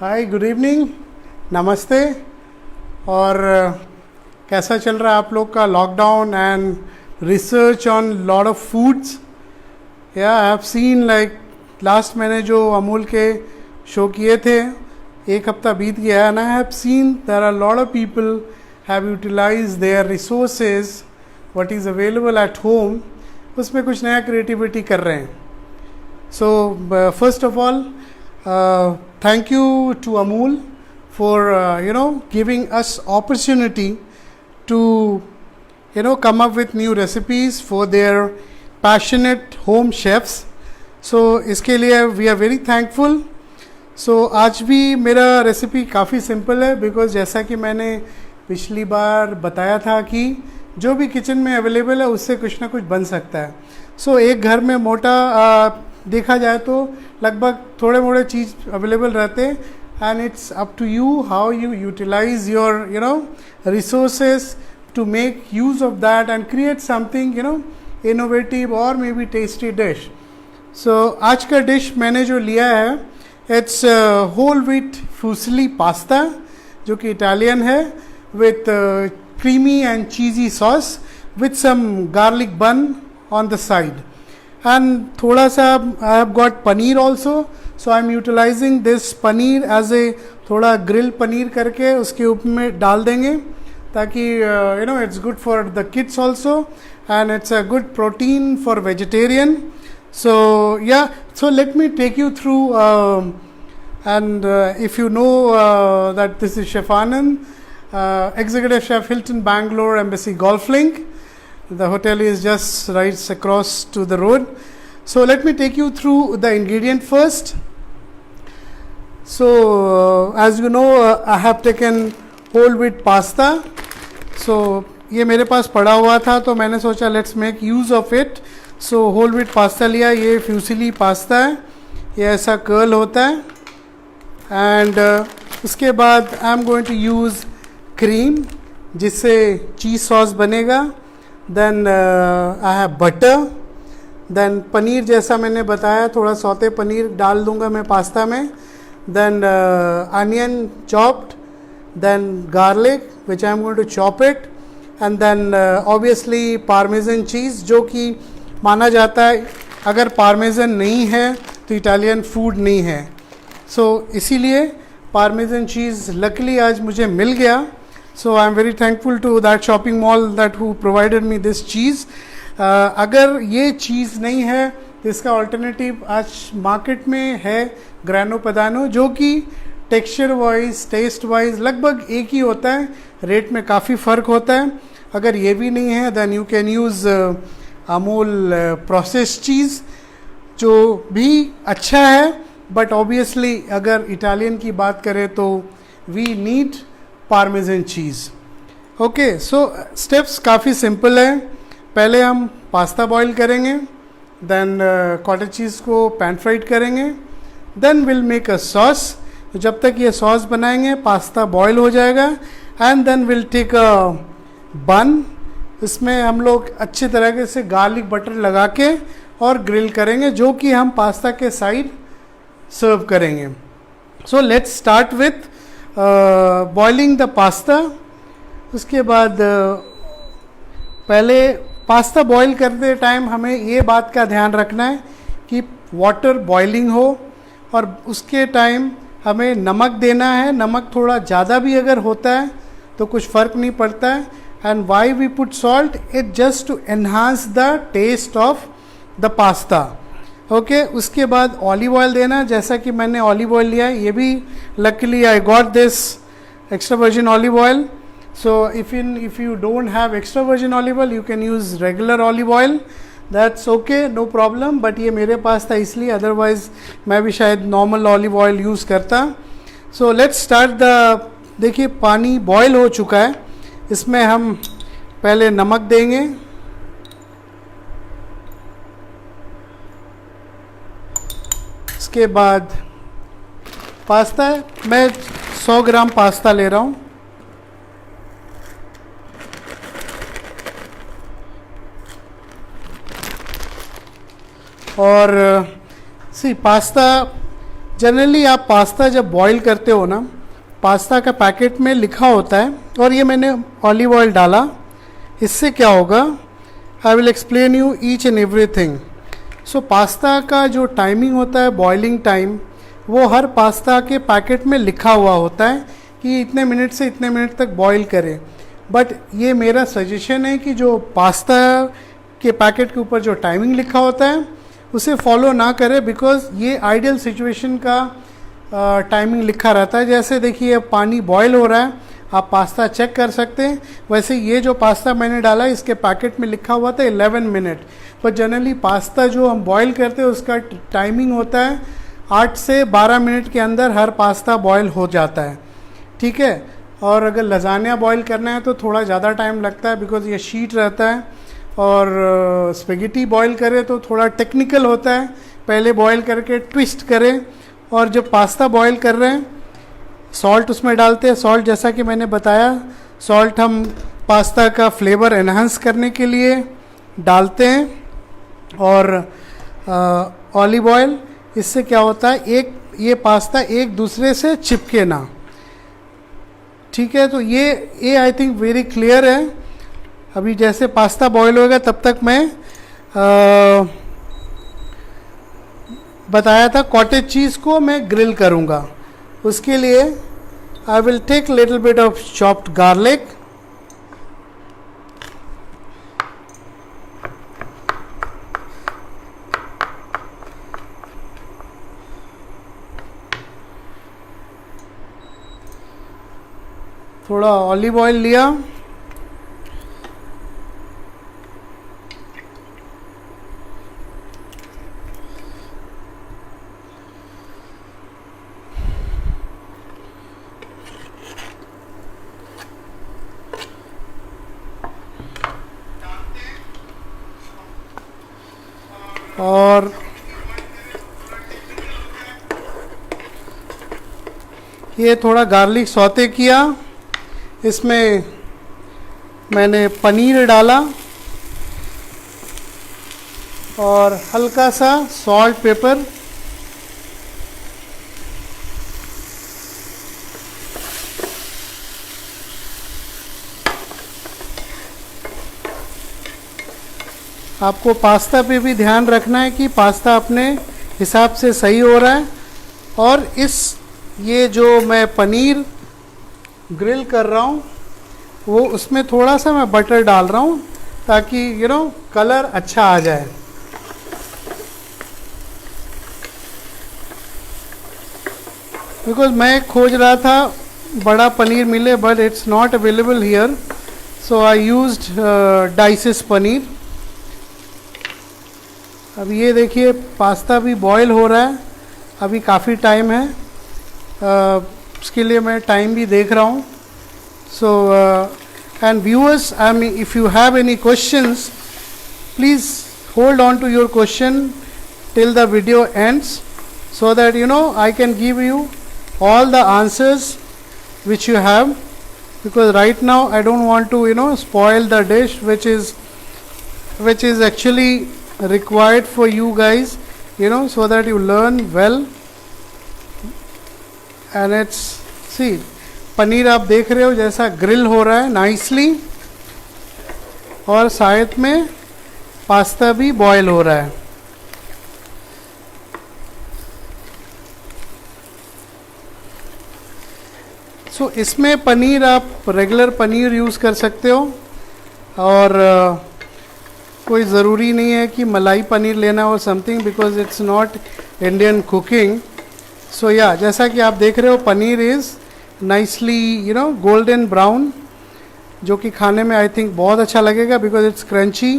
हाय, good evening, नमस्ते। और कैसा चल रहा है आप लोग का lockdown and research on lot of foods? या I have seen like last मैंने जो अमूल के शो किए थे, एक हफ्ता बीत गया and I have seen there are lot of people have utilize their resources what is available at home, उसमें कुछ नया क्रिएटिविटी कर रहे हैं. So first of all, thank you to Amul for giving us opportunity to come up with new recipes for their passionate home chefs. So इसके लिए we are very thankful. So आज भी मेरा रेसिपी काफ़ी simple है because जैसा कि मैंने पिछली बार बताया था कि जो भी किचन में अवेलेबल है उससे कुछ ना कुछ बन सकता है. So एक घर में मोटा देखा जाए तो लगभग थोड़े मोड़े चीज़ अवेलेबल रहते हैं and it's up to you how you utilize your resources to make use of that and create something innovative और मे बी टेस्टी डिश. सो आज का डिश मैंने जो लिया है it's whole wheat fusilli pasta जो कि इटालियन है with creamy and cheesy sauce with some garlic bun on the side. And थोड़ा सा I have got paneer also, so I am utilizing this paneer as a थोड़ा ग्रिल पनीर करके उसके ऊपर में डाल देंगे ताकि it's good for the kids also and it's a good protein for vegetarian. So yeah, so let me take you through and if you know that this is Chef Anand, Executive Chef, Hilton Bangalore Embassy Golf Link. The hotel is just right across to the road. So let me take you through the ingredient first. So as you know, I have taken whole wheat pasta. So ये मेरे पास पड़ा हुआ था तो मैंने सोचा let's make use of it. So whole wheat pasta लिया. ये फ्यूसिली पास्ता है, ये ऐसा कर्ल होता है. And उसके बाद I am going to use cream जिससे चीज़ सॉस बनेगा. Then I have butter. Then paneer जैसा मैंने बताया थोड़ा सौते पनीर डाल दूंगा मैं पास्ता में. Then onion chopped. Then garlic which I am going to chop it. And then obviously parmesan cheese जो कि माना जाता है अगर पार्मेजन नहीं है तो इटालियन फूड नहीं है. सो इसीलिए पार्मेजन चीज़ लकीली आज मुझे मिल गया. So I am very thankful to that shopping mall that who provided me this cheese. अगर ये चीज़ नहीं है तो इसका अल्टरनेटिव आज मार्केट में है ग्रानो पदानो जो कि टेक्सचर वाइज टेस्ट वाइज लगभग एक ही होता है, रेट में काफ़ी फ़र्क होता है. अगर ये भी नहीं है then you can use Amul process cheese जो भी अच्छा है. बट ऑब्वियसली अगर इटालियन की बात करें तो we need parmesan cheese. Okay, so steps काफ़ी सिंपल है. पहले हम पास्ता बॉईल करेंगे, देन कॉटेज चीज़ को पैन फ्राइड करेंगे, then will make a sauce. जब तक ये सॉस बनाएंगे पास्ता बॉईल हो जाएगा and then will take a bun. इसमें हम लोग अच्छे तरीके से गार्लिक बटर लगा के और ग्रिल करेंगे जो कि हम पास्ता के साइड सर्व करेंगे. So let's start with boiling the pasta. उसके बाद पहले पास्ता बॉईल करते टाइम हमें ये बात का ध्यान रखना है कि वाटर बॉइलिंग हो और उसके टाइम हमें नमक देना है. नमक थोड़ा ज़्यादा भी अगर होता है तो कुछ फ़र्क नहीं पड़ता है. And why we put salt it just to enhance the taste of the pasta. Okay, उसके बाद ऑलिव ऑयल देना जैसा कि मैंने ऑलिव ऑयल लिया है. ये भी luckily I got this extra virgin olive oil. So if you don't have extra virgin olive oil you can use regular olive oil, that's okay, no problem. But ये मेरे पास था इसलिए, अदरवाइज मैं भी शायद नॉर्मल ऑलिव ऑयल यूज़ करता. So let's start the. देखिए पानी बॉयल हो चुका है. इसमें हम पहले नमक देंगे, के बाद पास्ता. मैं 100 ग्राम पास्ता ले रहा हूँ. और सी पास्ता जनरली आप पास्ता जब बॉईल करते हो ना, पास्ता का पैकेट में लिखा होता है, और ये मैंने ऑलिव ऑयल डाला, इससे क्या होगा, I will explain you each and everything. So pasta का जो टाइमिंग होता है, बॉइलिंग टाइम, वो हर पास्ता के पैकेट में लिखा हुआ होता है कि इतने मिनट से इतने मिनट तक बॉईल करें। बट ये मेरा सजेशन है कि जो पास्ता के पैकेट के ऊपर जो टाइमिंग लिखा होता है उसे फॉलो ना करें, बिकॉज ये आइडियल सिचुएशन का टाइमिंग लिखा रहता है। जैसे देखिए पानी बॉयल हो रहा है, आप पास्ता चेक कर सकते हैं। वैसे ये जो पास्ता मैंने डाला इसके पैकेट में लिखा हुआ था 11 मिनट, पर जनरली पास्ता जो हम बॉयल करते हैं उसका टाइमिंग होता है 8 से 12 मिनट के अंदर हर पास्ता बॉयल हो जाता है, ठीक है। और अगर लजानिया बॉईल करना है तो थोड़ा ज़्यादा टाइम लगता है, बिकॉज ये शीट रहता है। और स्पेगेटी बॉईल करें तो थोड़ा टेक्निकल होता है, पहले बॉईल करके ट्विस्ट करें। और जब पास्ता बॉईल कर रहे हैं, सॉल्ट उसमें डालते हैं। सॉल्ट जैसा कि मैंने बताया, सॉल्ट हम पास्ता का फ्लेवर एनहांस करने के लिए डालते हैं। और ऑलिव ऑयल, इससे क्या होता है, ये पास्ता एक दूसरे से चिपके ना, ठीक है। तो ये आई थिंक वेरी क्लियर है। अभी जैसे पास्ता बॉईल होगा तब तक मैं बताया था कॉटेज चीज़ को मैं ग्रिल करूँगा। उसके लिए I will take little bit of chopped garlic, थोड़ा ऑलिव ऑयल लिया, और ये थोड़ा गार्लिक सौते किया। इसमें मैंने पनीर डाला और हल्का सा सॉल्ट पेपर, आपको पास्ता पे भी ध्यान रखना है कि पास्ता अपने हिसाब से सही हो रहा है। और ये जो मैं पनीर ग्रिल कर रहा हूँ वो उसमें थोड़ा सा मैं बटर डाल रहा हूँ ताकि कलर अच्छा आ जाए। बिकॉज मैं खोज रहा था बड़ा पनीर मिले, but it's not available here, so I used dices paneer. अब ये देखिए पास्ता भी बॉयल हो रहा है, अभी काफ़ी टाइम है, उसके लिए मैं टाइम भी देख रहा हूँ। So and viewers, I mean if you have any questions, please hold on to your question till the video ends, so that I can give you all the answers which you have, because right now I don't want to spoil the dish which is actually required for you guys, so that you learn well. And it's, see, paneer आप देख रहे हो जैसा grill हो रहा है nicely, और साथ में पास्ता भी बॉयल हो रहा है। सो इसमें पनीर आप रेगुलर पनीर यूज़ कर सकते हो, और कोई ज़रूरी नहीं है कि मलाई पनीर लेना हो something, because it's not Indian cooking. So yeah जैसा कि आप देख रहे हो paneer is nicely golden brown, जो कि खाने में आई थिंक बहुत अच्छा लगेगा, because it's crunchy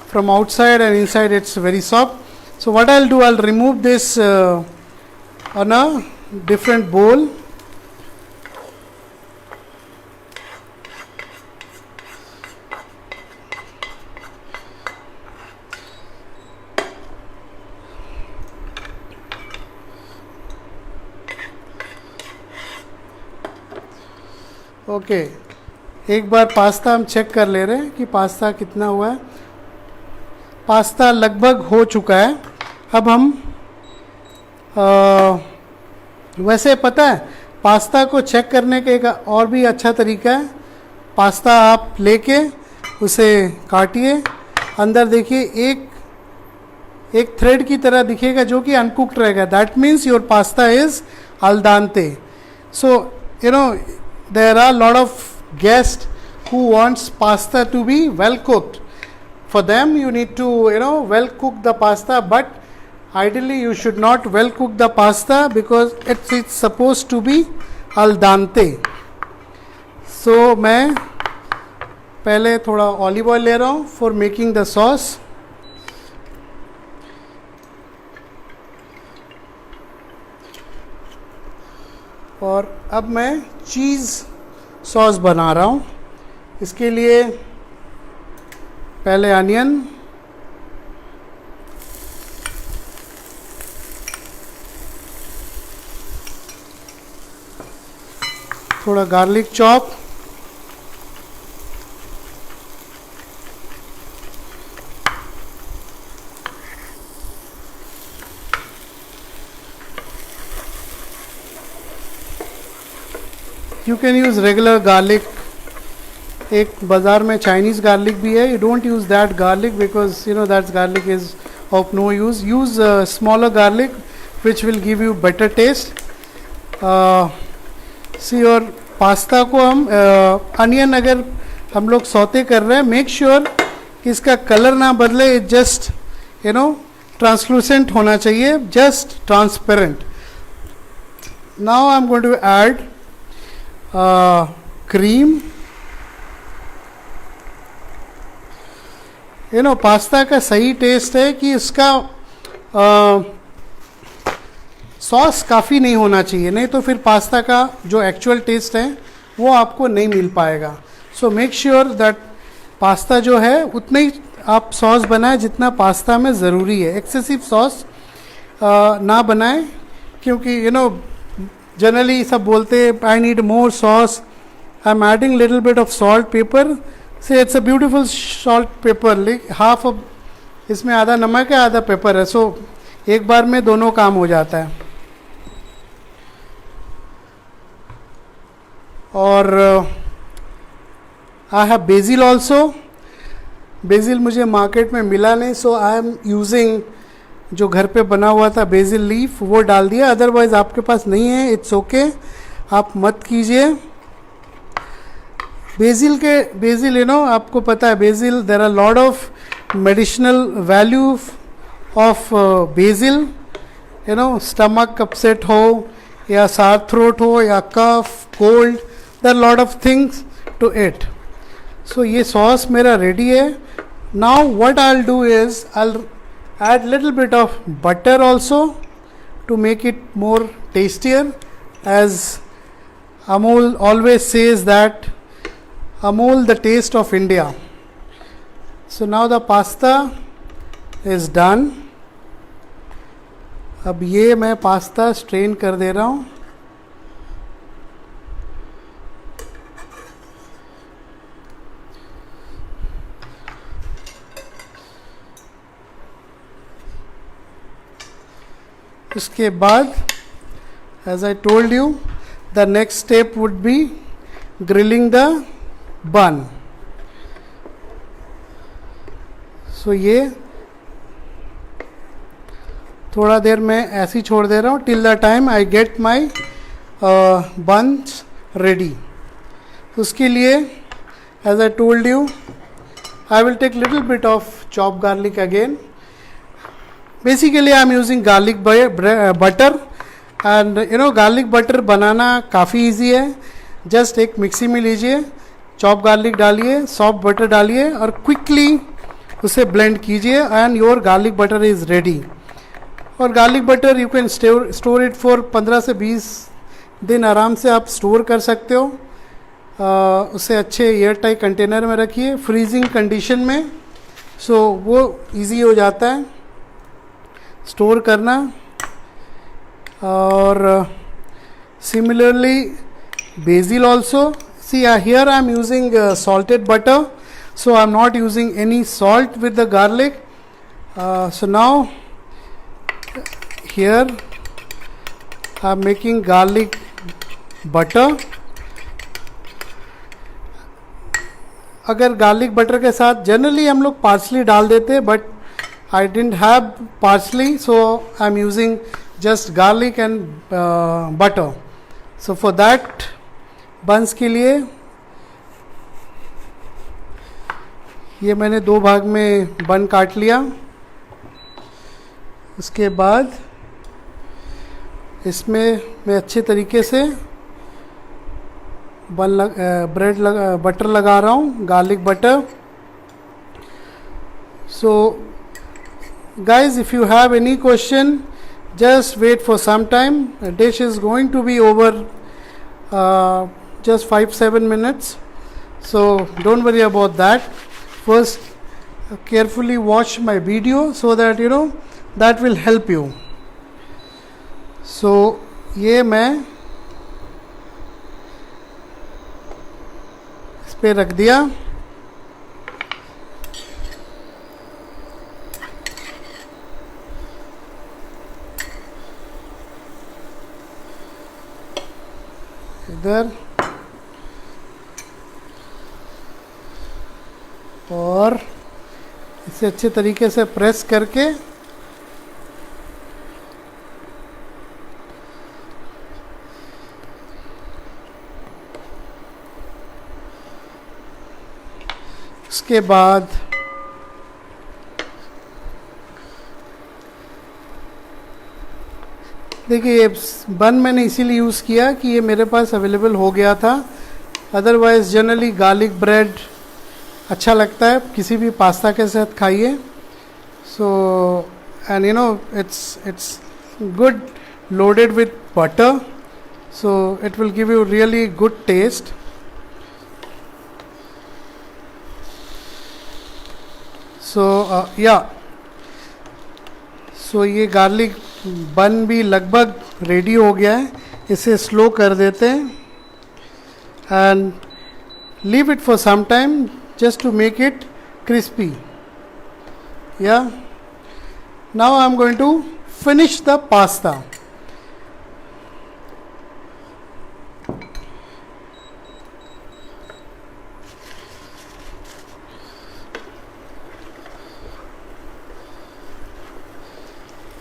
from outside and inside it's very soft. So what I will do, I will remove this on a different bowl. Okay, एक बार पास्ता हम चेक कर ले रहे हैं कि पास्ता कितना हुआ है। पास्ता लगभग हो चुका है। अब हम वैसे पता है पास्ता को चेक करने का एक और भी अच्छा तरीका है. पास्ता आप लेके उसे काटिए, अंदर देखिए एक थ्रेड की तरह दिखेगा जो कि अनकुक्ड रहेगा. That means your pasta is al dente. So there are a lot of guests who wants pasta to be well cooked. For them you need to well cook the pasta, but ideally you should not well cook the pasta because it's supposed to be al dente. So मैं पहले थोड़ा olive oil ले रहा हूँ for making the sauce. और अब मैं चीज़ sauce बना रहा हूँ. इसके लिए पहले अनियन, थोड़ा garlic chop, you can use regular garlic. एक बाज़ार में चाइनीज़ गार्लिक भी है. You don't use that garlic because that garlic is of no use. Use smaller garlic which will give you better taste. See और pasta को हम onion अगर हम लोग सौते कर रहे हैं, मेक श्योर कि इसका कलर ना बदले. इट जस्ट ट्रांसलूसेंट होना चाहिए, just transparent. Now I am going to add cream. Pasta का सही टेस्ट है कि उसका सॉस काफ़ी नहीं होना चाहिए, नहीं तो फिर पास्ता का जो एक्चुअल टेस्ट है वो आपको नहीं मिल पाएगा. So make sure that pasta जो है उतना ही आप सॉस बनाएं जितना पास्ता में ज़रूरी है. एक्सेसिव सॉस ना बनाएं, क्योंकि जनरली सब बोलते हैं I need more sauce, I am adding little bit of salt pepper. Say it's a beautiful salt pepper, like half of इसमें आधा नमक है आधा पेपर है. सो एक बार में दोनों काम हो जाता है. और I have BECIL also. BECIL मुझे मार्केट में मिला नहीं, सो आई एम यूजिंग जो घर पे बना हुआ था बेसिल लीफ, वो डाल दिया. अदरवाइज आपके पास नहीं है, इट्स ओके, आप मत कीजिए. बेसिल आपको पता है basil, there are lot of medicinal value of basil. Stomach upset हो या सार थ्रोट हो या cough cold, there are lot of things to it. So ये सॉस मेरा रेडी है. Now what I will do is I will add little bit of butter also to make it more tastier, as Amul always says that Amul the taste of India. So now the pasta is done. अब ये मैं pasta strain कर दे रहा हूँ. उसके बाद as I told you the next step would be grilling the bun. So ये थोड़ा देर मैं ऐसे ही छोड़ दे रहा हूँ till the time I get my buns ready. उसके लिए as I told you I will take little bit of chopped garlic again. Basically I am using garlic butter and garlic butter बनाना काफ़ी ईजी है. Just एक mixie में लीजिए, chop garlic डालिए, soft butter डालिए और क्विकली उसे ब्लेंड कीजिए and your garlic butter is ready. और garlic butter you can store it for 15 से 20 दिन आराम से आप स्टोर कर सकते हो. उसे अच्छे एयर टाइट कंटेनर में रखिए फ्रीजिंग कंडीशन में. सो वो इजी हो जाता है स्टोर करना. और similarly basil also, see here I am using salted butter, so I am not using any salt with the garlic. So now here I am making garlic butter. अगर garlic butter के साथ generally हम लोग parsley डाल देते हैं, but I didn't have parsley, so I am using just garlic and butter. So for that buns के लिए ये मैंने 2 भाग में बन काट लिया. उसके बाद इसमें मैं अच्छे तरीके से बटर लगा रहा हूँ, garlic butter. So guys, if you have any question, just wait for some time. The dish is going to be over just 5-7 minutes, so don't worry about that. First carefully watch my video so that you know that will help you. So ये मैं इस पे रख दिया. इधर और इसे अच्छे तरीके से प्रेस करके उसके बाद देखिए ये बन मैंने इसीलिए यूज़ किया कि ये मेरे पास अवेलेबल हो गया था. अदरवाइज जनरली गार्लिक ब्रेड अच्छा लगता है, किसी भी पास्ता के साथ खाइए. So and you know it's good loaded with butter, so it will give you really good taste. So ये गार्लिक बन भी लगभग रेडी हो गया है. इसे स्लो कर देते हैं and leave it for some time just to make it crispy. Yeah, now I am going to finish the pasta.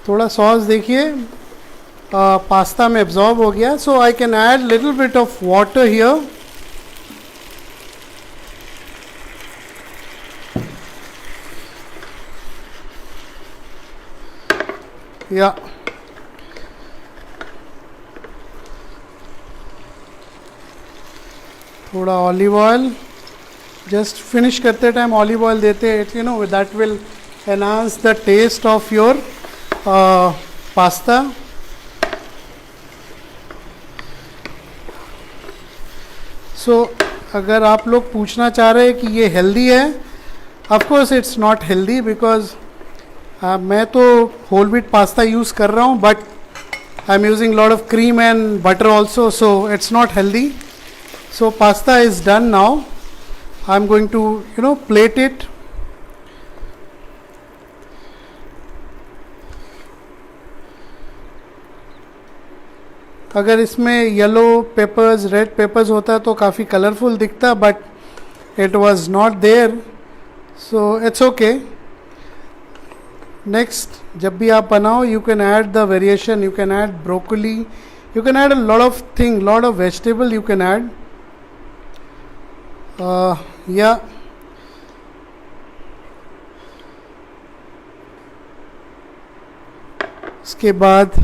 थोड़ा सॉस देखिए पास्ता में एब्जॉर्ब हो गया. So I can add little bit of water here. या थोड़ा olive oil, just finish करते time olive oil देते हैं. You know that will enhance the taste of your pasta. So अगर आप लोग पूछना चाह रहे हैं कि ये हेल्दी है, of course it's not healthy because मैं तो होल व्हीट पास्ता यूज़ कर रहा हूँ, but I am using lot of cream and butter also, so it's not healthy. So pasta is done now. I am going to you know plate it. अगर इसमें yellow papers, red papers होता तो काफ़ी colourful दिखता, but it was not there, so it's okay. Next जब भी आप बनाओ, you can add the variation, you can add broccoli, you can add a lot of thing, lot of vegetable you can add. या उसके बाद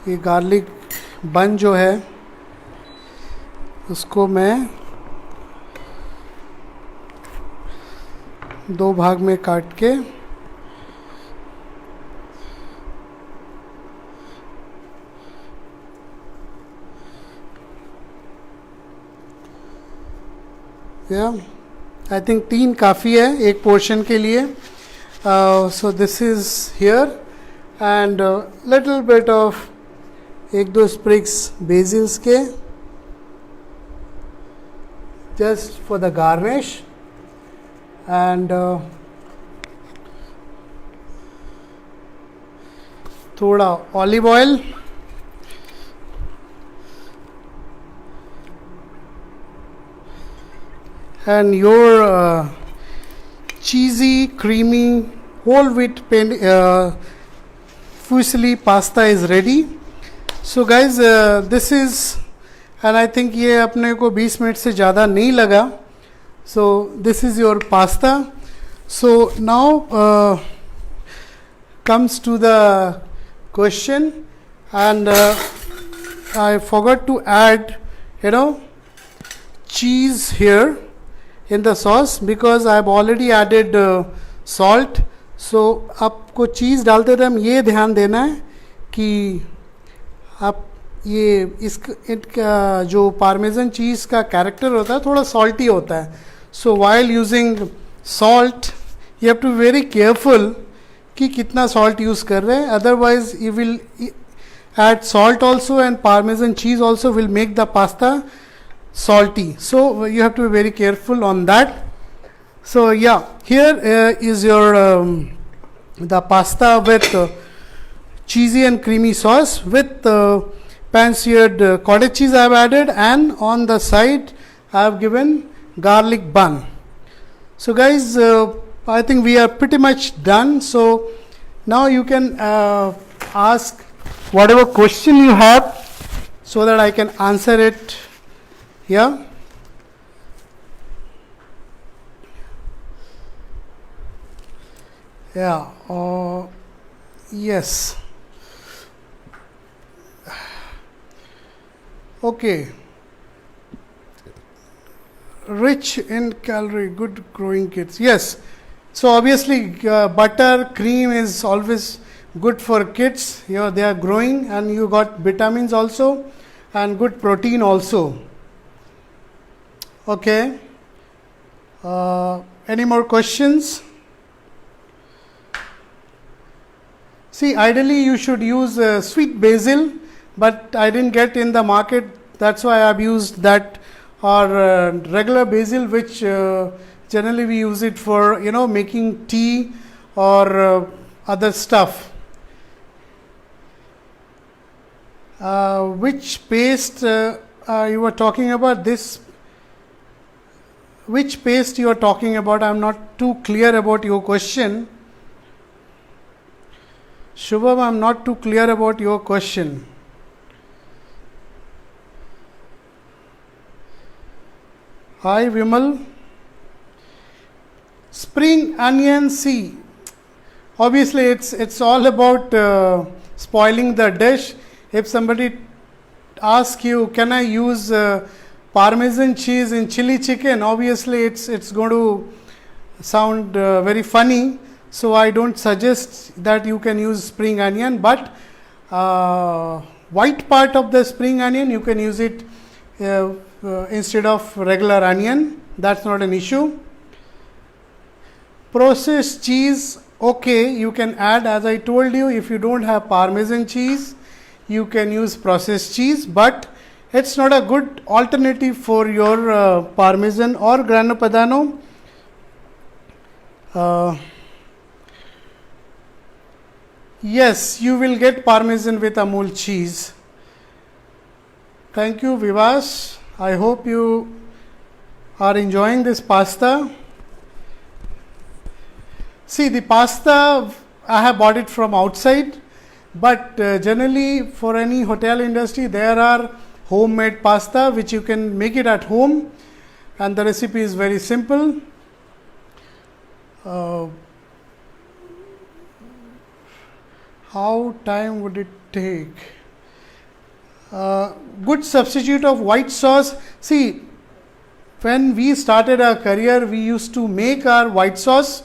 ये garlic बन जो है उसको मैं 2 भाग में काट के आई थिंक 3 काफ़ी है एक पोर्शन के लिए. So this is here and little bit of 1-2 स्प्रिग्स बेसिल्स के, just for the garnish. And थोड़ा olive oil, and your cheesy, creamy, whole wheat fusilli pasta is ready. So guys, this is, and I think ये अपने को 20 minute से ज़्यादा नहीं लगा. So this is your pasta. So now comes to the question, and I forgot to add, cheese here in the sauce because I have already added salt. So आपको चीज़ डालते time ये ध्यान देना है कि आप ये इसका जो पार्मेज़न चीज़ का कैरेक्टर होता है थोड़ा सॉल्टी होता है. So while using salt you have to be very careful कि कितना सॉल्ट यूज़ कर रहे हैं, otherwise you will add salt also, and parmesan cheese also will make the pasta salty. So you have to be very careful on that. So yeah, here is your the pasta with cheesy and creamy sauce with pan-seared cottage cheese I have added, and on the side I have given garlic bun. So guys, I think we are pretty much done. So now you can ask whatever question you have so that I can answer it here. Yeah, yes. Okay. Rich in calorie, good growing kids. Yes. So obviously butter, cream is always good for kids. They are growing, and you got vitamins also and good protein also. Okay. Any more questions? See, ideally you should use sweet basil, but I didn't get in the market. That's why I've used that, or regular basil, which generally we use it for making tea or other stuff. Which paste you were talking about? This, which paste you are talking about? I am not too clear about your question. Shubham, I am not too clear about your question. Hi Vimal. Spring onion, see, obviously it's all about spoiling the dish. If somebody asks you, can I use Parmesan cheese in chili chicken? Obviously it's going to sound very funny. So I don't suggest that you can use spring onion, but white part of the spring onion you can use it instead of regular onion. That's not an issue. Processed cheese, okay, you can add, as I told you, if you don't have Parmesan cheese, you can use processed cheese, but it's not a good alternative for your Parmesan or Grana Padano. Yes, you will get Parmesan with Amul cheese. Thank you, Vivas. I hope you are enjoying this pasta. See, the pasta, I have bought it from outside, but generally for any hotel industry, there are homemade pasta which you can make it at home, and the recipe is very simple. How time would it take? Good substitute of white sauce. See, when we started our career, we used to make our white sauce,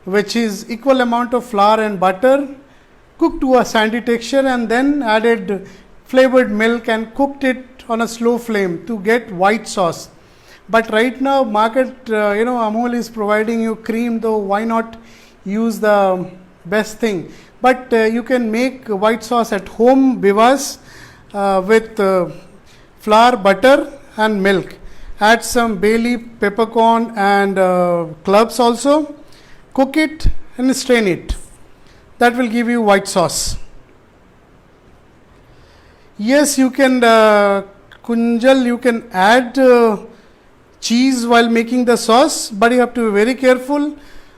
which is equal amount of flour and butter, cooked to a sandy texture, and then added flavored milk and cooked it on a slow flame to get white sauce. But right now market, Amul is providing you cream, though why not use the best thing? But you can make white sauce at home, Bivas, with flour, butter and milk. Add some bay leaf, peppercorn and cloves also. Cook it and strain it. That will give you white sauce. Yes, you can, Kunjal, you can add cheese while making the sauce, but you have to be very careful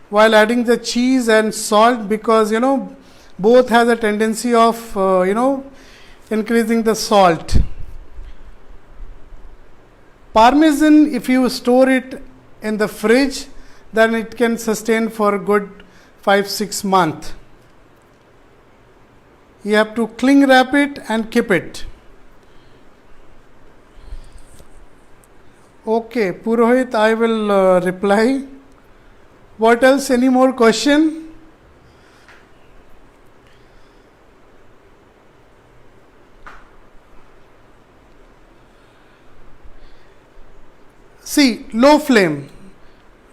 while adding the cheese and salt, because both has a tendency of increasing the salt. Parmesan, if you store it in the fridge, then it can sustain for a good 5-6 months. You have to cling wrap it and keep it. Okay, Purohit, I will reply. What else? Any more question? See, low flame.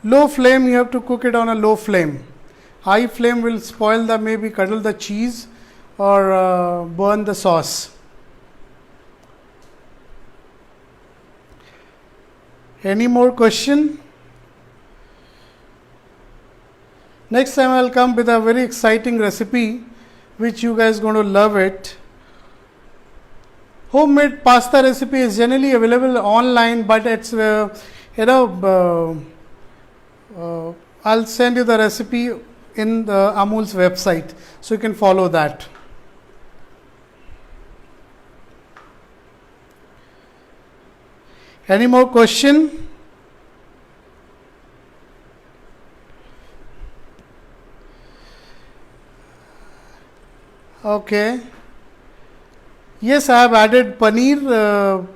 Low flame, you have to cook it on a low flame. High flame will spoil the, maybe curdle the cheese or burn the sauce. Any more question? Next time I will come with a very exciting recipe which you guys going to love it. Homemade pasta recipe is generally available online, but it's I'll send you the recipe in the Amul's website, so you can follow that. Any more question? Okay. Yes, I have added paneer,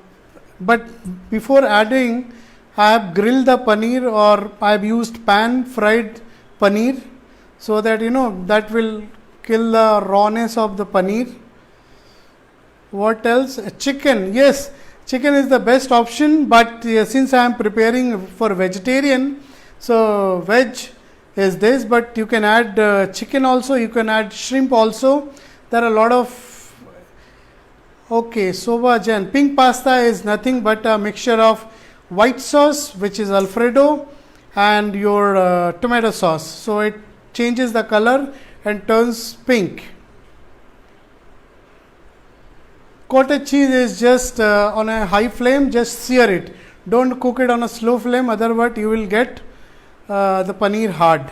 but before adding, I have grilled the paneer, or I have used pan fried paneer, so that that will kill the rawness of the paneer. What else? Chicken. Yes, chicken is the best option, but since I am preparing for vegetarian, so veg is this, but you can add chicken also, you can add shrimp also. There are a lot of. Okay, Soba Jan. Pink pasta is nothing but a mixture of white sauce, which is Alfredo, and your tomato sauce. So it changes the color and turns pink. Cottage cheese is just on a high flame, just sear it. Don't cook it on a slow flame, otherwise you will get the paneer hard.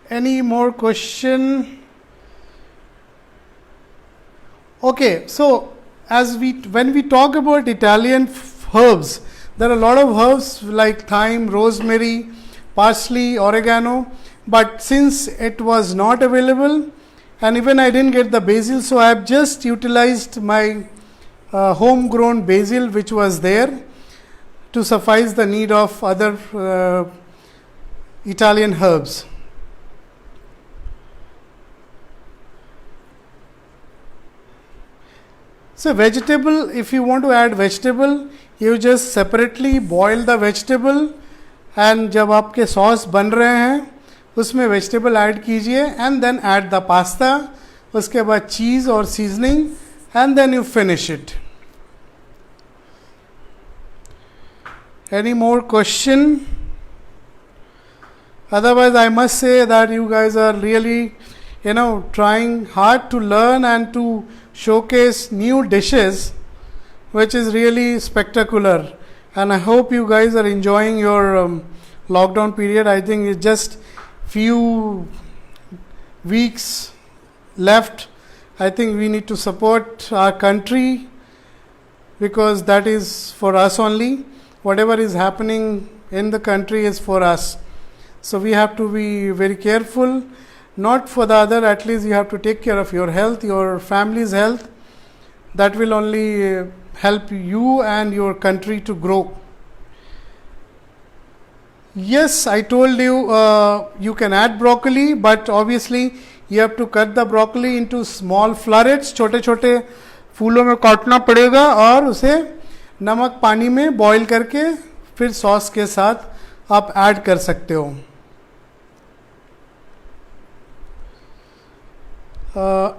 Any more question? Okay, so when we talk about Italian herbs, there are a lot of herbs like thyme, rosemary, parsley, oregano, but since it was not available, and even I didn't get the basil, so I have just utilized my homegrown basil which was there to suffice the need of other Italian herbs. So vegetable, if you want to add vegetable, you just separately boil the vegetable, and जब आपके sauce बन रहे हैं उसमें vegetable add कीजिए, and then add the pasta, उसके बाद cheese और seasoning, and then you finish it. Any more question? Otherwise, I must say that you guys are really, trying hard to learn and to showcase new dishes, which is really spectacular. And I hope you guys are enjoying your lockdown period. I think it's just few weeks left. I think we need to support our country, because that is for us only. Whatever is happening in the country is for us. So we have to be very careful, not for the other, at least you have to take care of your health, your family's health. That will only help you and your country to grow. Yes, I told you you can add broccoli, but obviously you have to cut the broccoli into small florets, छोटे छोटे फूलों में काटना पड़ेगा, और उसे नमक पानी में बॉईल करके फिर सॉस के साथ आप ऐड कर सकते हो.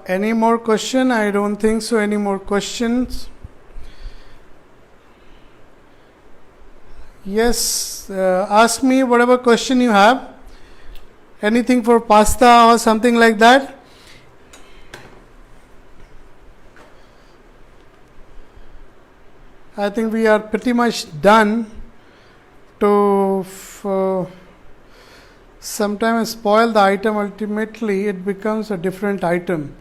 Any more question? I don't think so. Any more questions? Yes, ask me whatever question you have. Anything for pasta or something like that. I think we are pretty much done to sometimes spoil the item. Ultimately, it becomes a different item.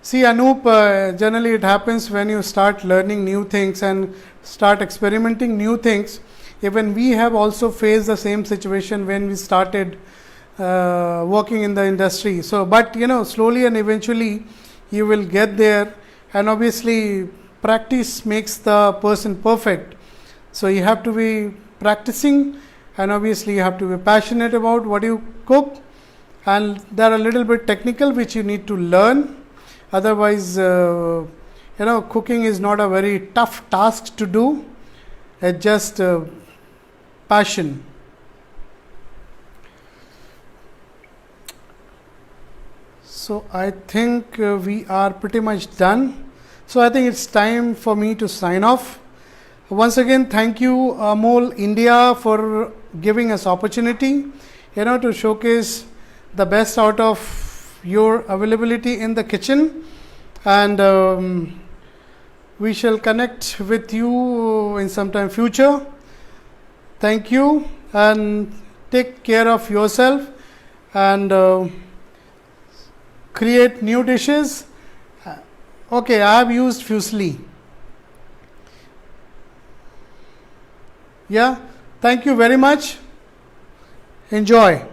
See, Anup, generally it happens when you start learning new things and start experimenting new things. Even we have also faced the same situation when we started working in the industry. So, but slowly and eventually you will get there, and obviously practice makes the person perfect. So you have to be practicing, and obviously you have to be passionate about what you cook, and there are a little bit technical which you need to learn. Otherwise, cooking is not a very tough task to do. It's just passion. So I think we are pretty much done. So I think it's time for me to sign off. Once again, thank you, Amol India, for giving us opportunity, to showcase the best out of your availability in the kitchen, and we shall connect with you in some time future. Thank you, and take care of yourself, and create new dishes. Okay, I have used fusilli. Yeah, thank you very much. Enjoy.